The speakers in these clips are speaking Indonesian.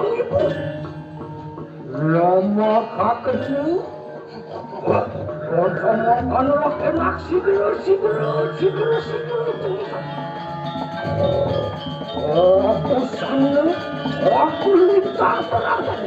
yang ibu. Lama kakeknya. Sama anak enak sigera. Aku sana, aku minta terangkan.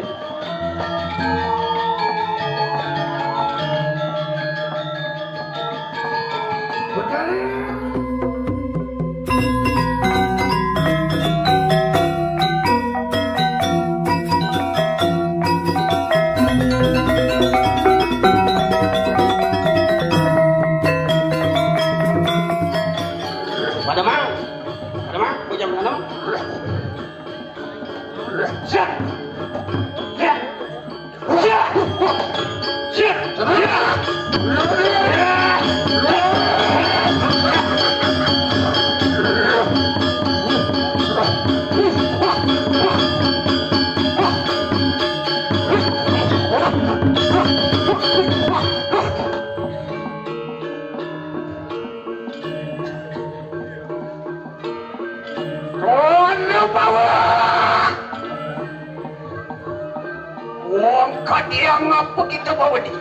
Yang apa kita bawa ni?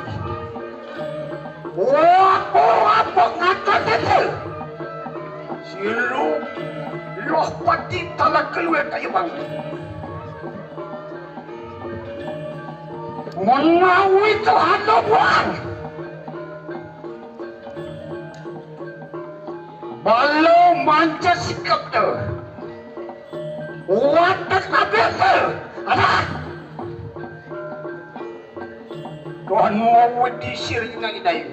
Apa ngata itu? Silu, loh pati telah keluar kayu bang. Mau itu ada buang. Balu manca sikap tu. Watak apa tu? Ada? Tuhan mau disir dengan dayu.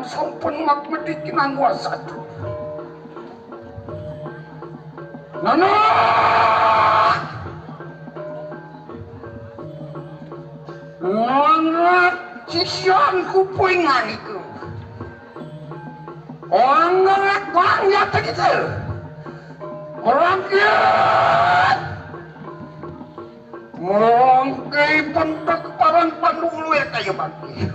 Sampun magmedik kinangwa satu. Nana! Nana sisyanku poingan itu. Orang ngerak banyak begitu. Orang kiat. Mungkin bentuk parang pandulu ya kayu bagi.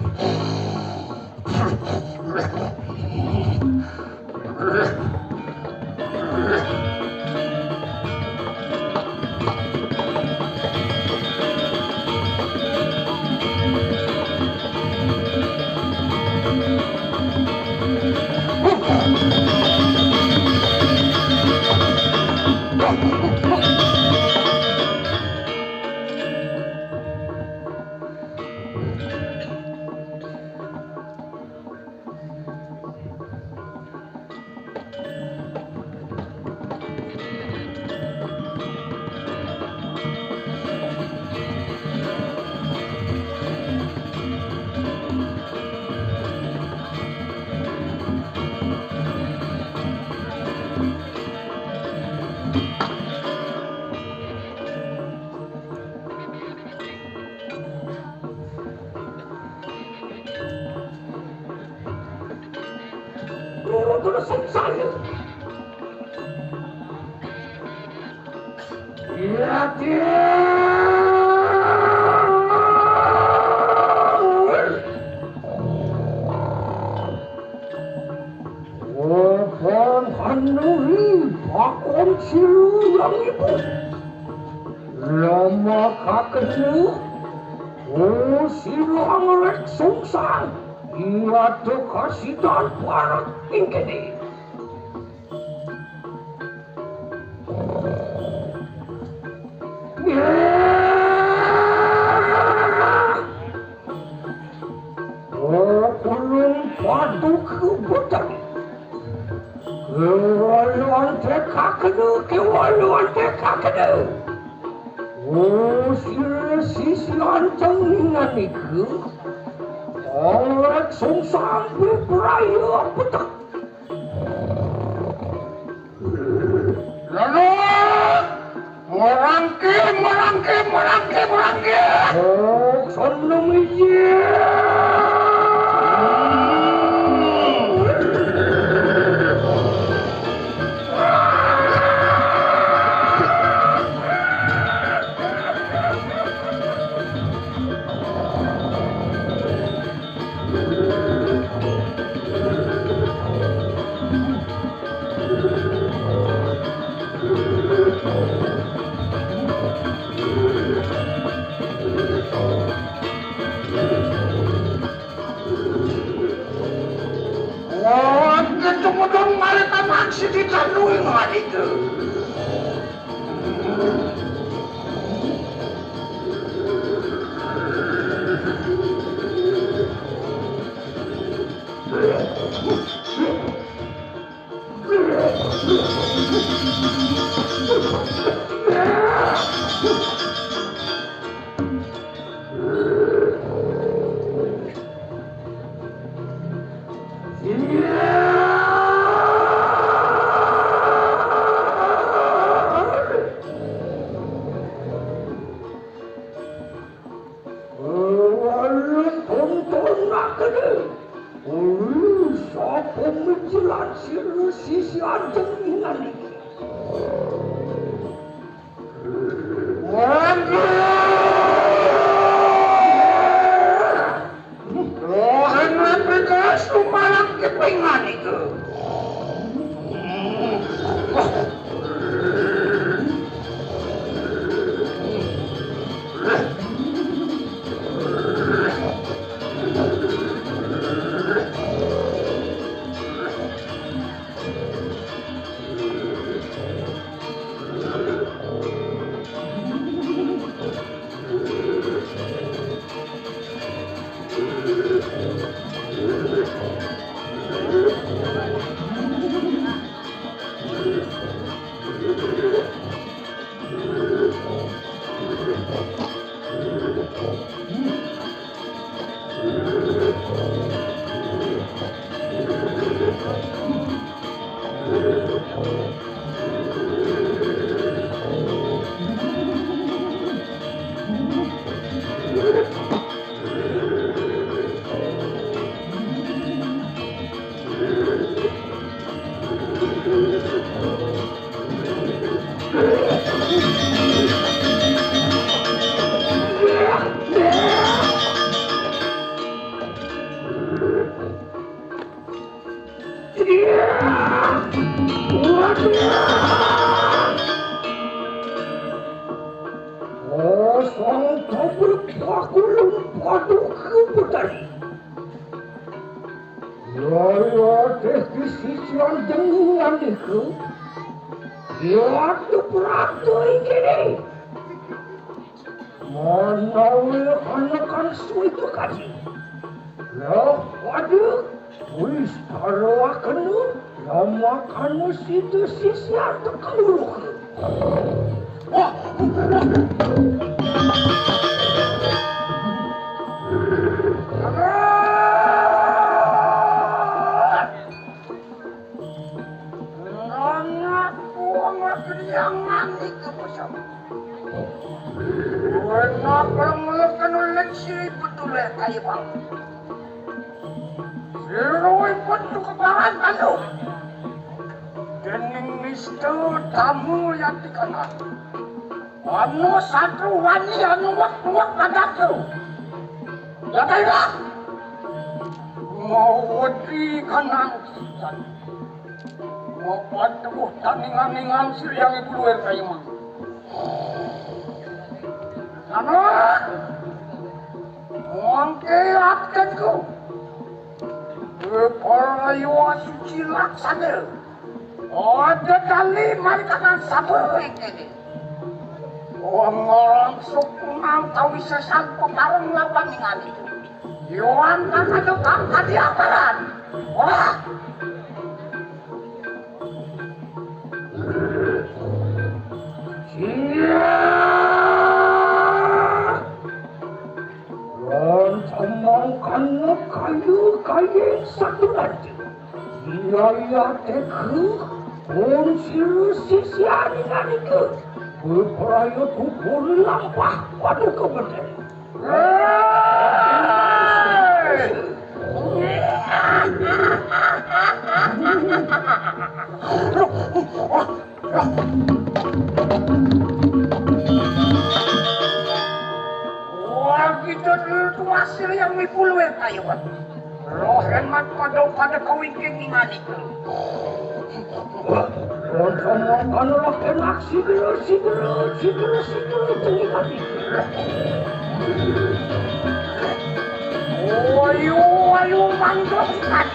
Oh, silang rek sungsang. Ia kasihan para tingkini. Oh, kulung padu kebutan. Kewaluan tekakenu. Oh, sisi anjangan itu. Oleh sungsang berperaya petak. Lalu merangke. Oh, sonum Kemudian mereka masih ditandui dengan itu. Anu satu wani anu wak padaku. Jatailah. Mau wedi kanang kisan. Mau patuh taningan-ningan siriang ibu luar kayu mah. Anu mengkeatkanku rahayu suci laksana ada kali marikakan sabek ini orang sukunang tahu sesan pemarang lawan ingani yuan kan ada angkat di aparan wah Rancangkan kayu satu lagi. Ia teku unsur sisian itu. Berperaya tubuh lampah pada kebenaran. Kita dulu hasil yang mipulwer kayo kan. Rohemat pada kawiking ingan itu. Rohemat rohemat sigera tinggikan itu. Ayo manggil ikan.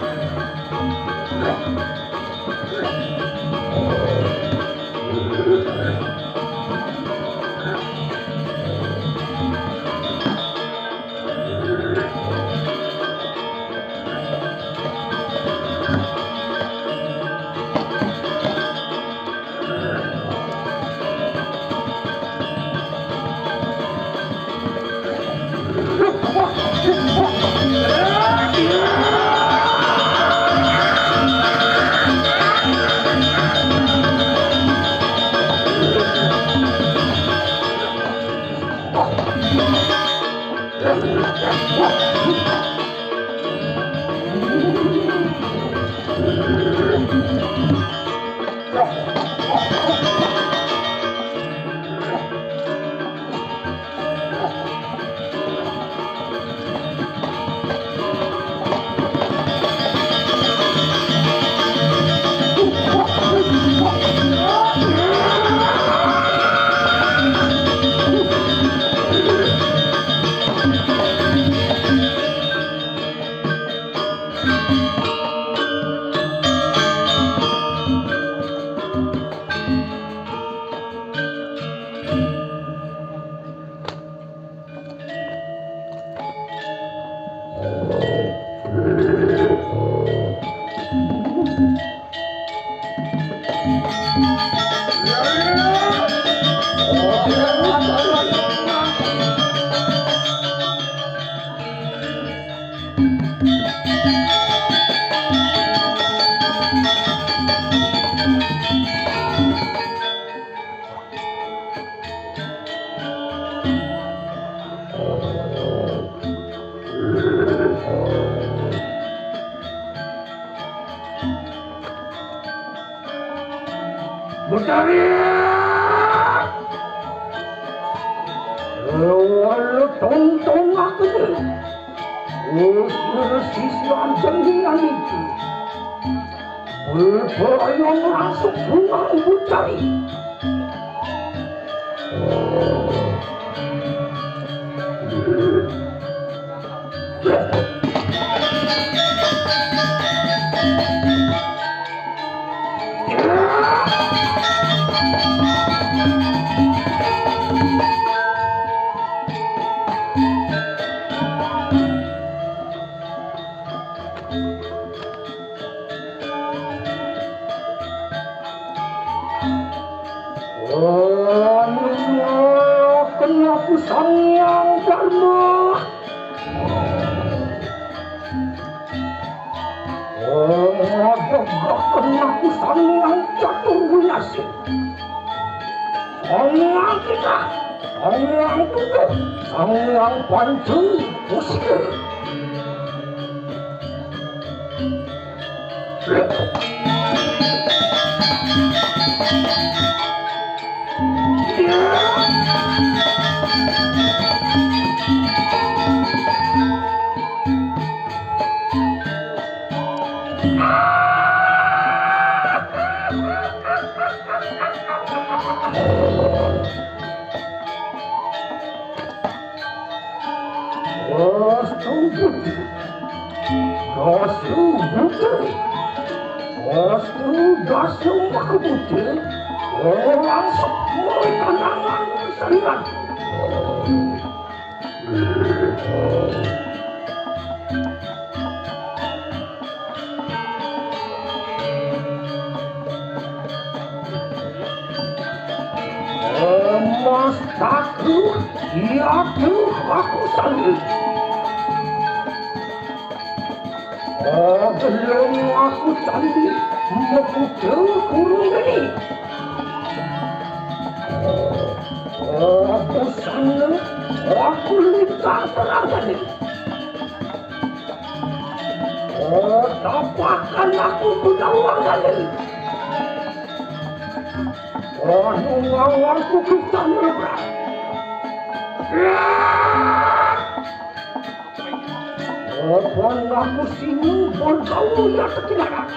budi, dasu budi, dasu makbudi, orang semua kenangan sangat. Mas takut, ia tuh aku sanggup. Belum aku candi mempunyai kurung ini. Aku sanggup, aku minta terangkan. Dapatkan aku penawangan ini. Lawanku kita nyebrang. Apaan aku sini bergaul ya ketinggalan.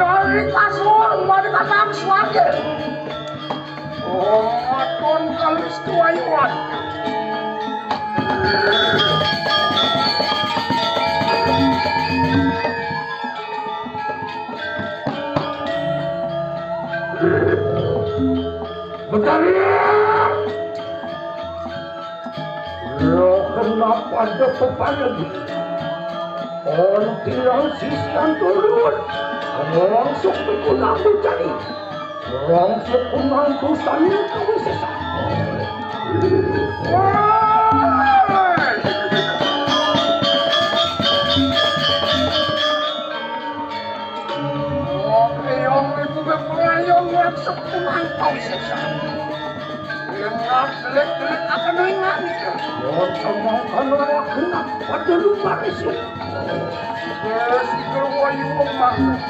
Dari kasur, mari katang suage. Maton kalis tuayuan. Bentar ya. Kenapa ada beban lagi? Orang tinggal sisian turun. Langsung berpulang mencari. Langsung pulang dosa Eka Wisnaya. Yang itu berpelayang langsung pulang Eka Wisnaya. Yang jelek-jelek akan ingat itu. Yang sama kalau kena pada lupa itu. Yes, itu wayu memang.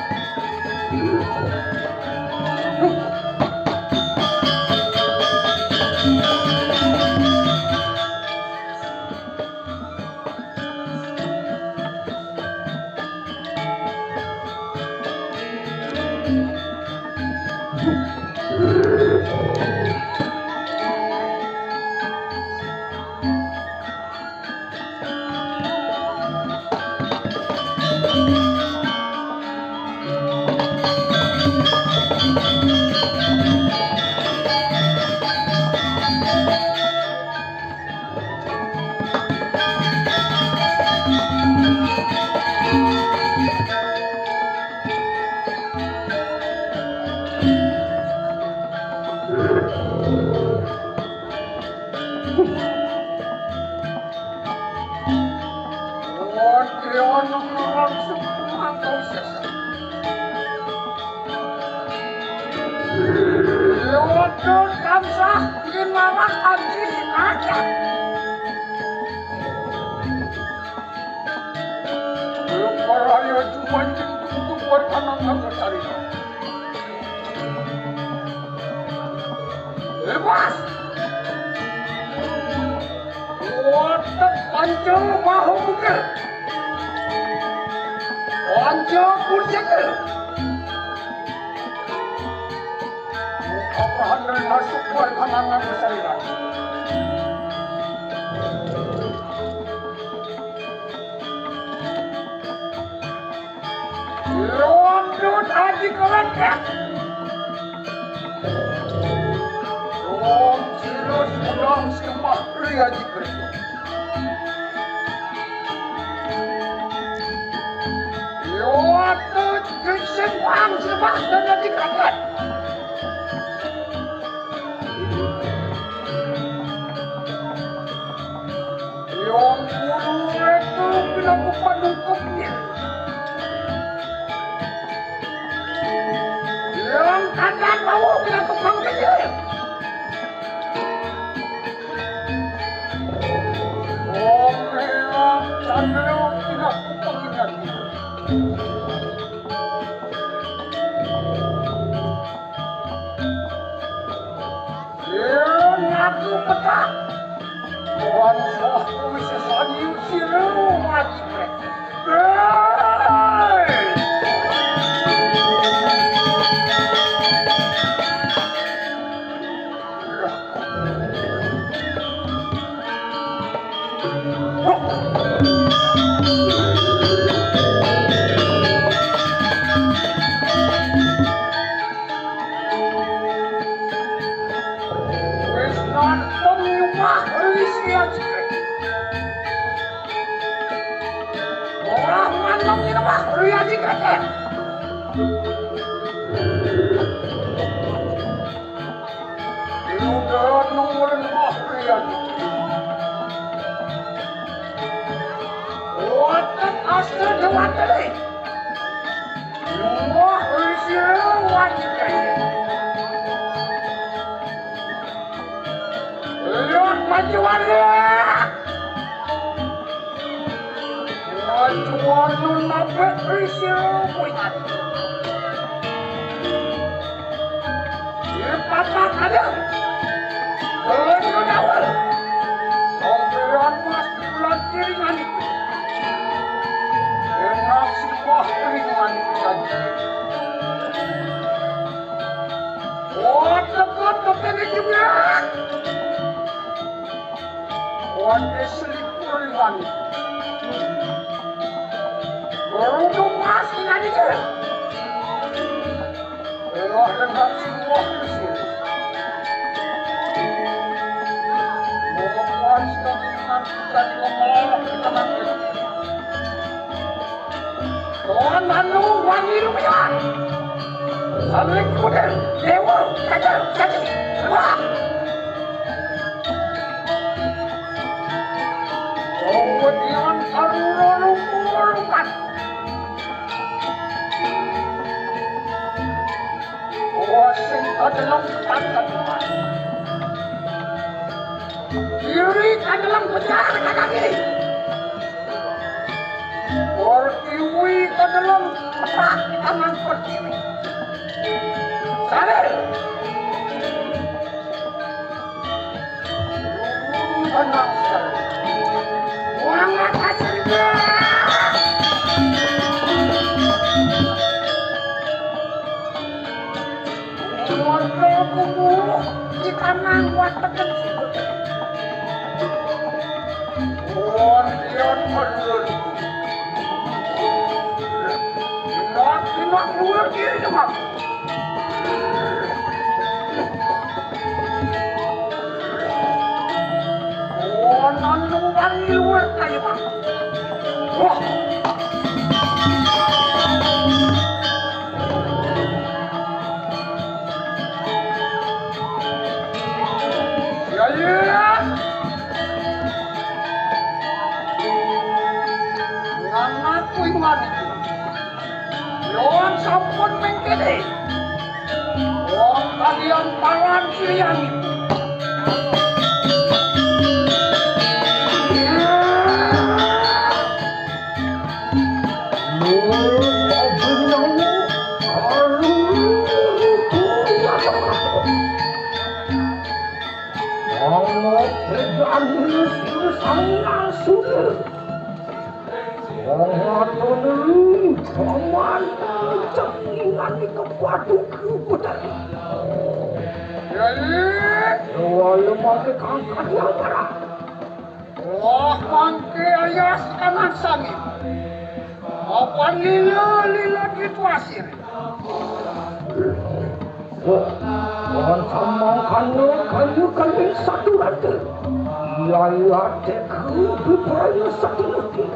Lepas! Watak pancang mahu bukil! Pancang kurjekil! Mukapahan dari masuk buat kanangan bersariran. London adik kelengkap! Pulang sembah pria jikriku. Yotu kesempang sembah dan jikrikan. Inudah nungguin mahrian. Watak asli dewan tadi. Mahrisya wajib. Lihat majuan lihat. Majuan nun nabek risya wajib. Papak ada. Kalau awal, sampean mas di bulan kiringan itu. Enak sebuah kiringan itu saja. Oh, tepat ini juga. Wajah selipur kiringan itu. Beruntung mas kiringan itu. Elah dengan sebuah kiringan. Tuhan anu wangi lumayan. Sampai kemudian dewa kajar kaji. Wah. Kemudian arura lumpuran. Kuasin adalah kata Tuhan. Kiri adalah penjara kaki. Pertiwi adalah petak tangan pertiwi. Sane. Anak sane. Wangat hasilnya. Warga kubur di kanan watak kecil. Warga perlu. Tidak keluar diri demam. Oh, nanu wangi luar kayu bang. Wah. Ya. Nanaku iman. Yon sampun mengkene. Wong kalian palan sirian itu. Wah, mangke ayas kanan sangi. Apa lila gitu asir. Mohon sambangkan kayu satu rata. Ia teku berperaya satu lagi.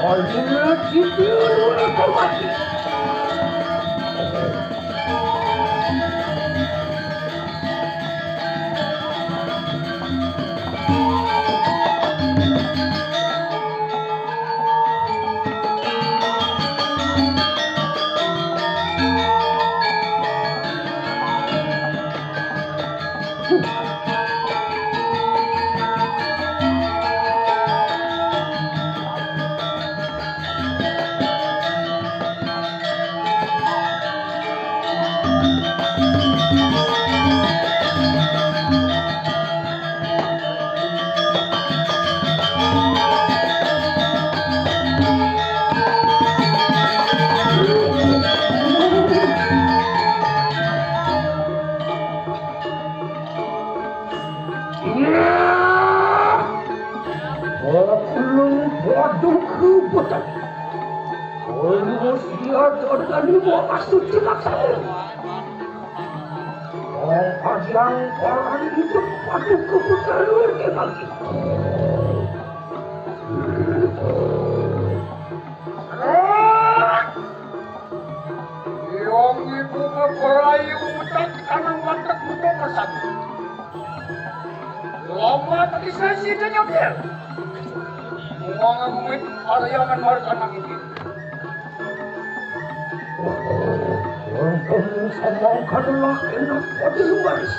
Alina Cipiulu Eka Mati. Orang hidup padu kebenaran kembali. Yang ibu merayu utak kanan watak untuk pesan. Lama tadi saya sih nyokir. Ngomongin payangan marga nang ini. Kamu sama kanulah kena pada luaris.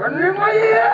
Penerima ya!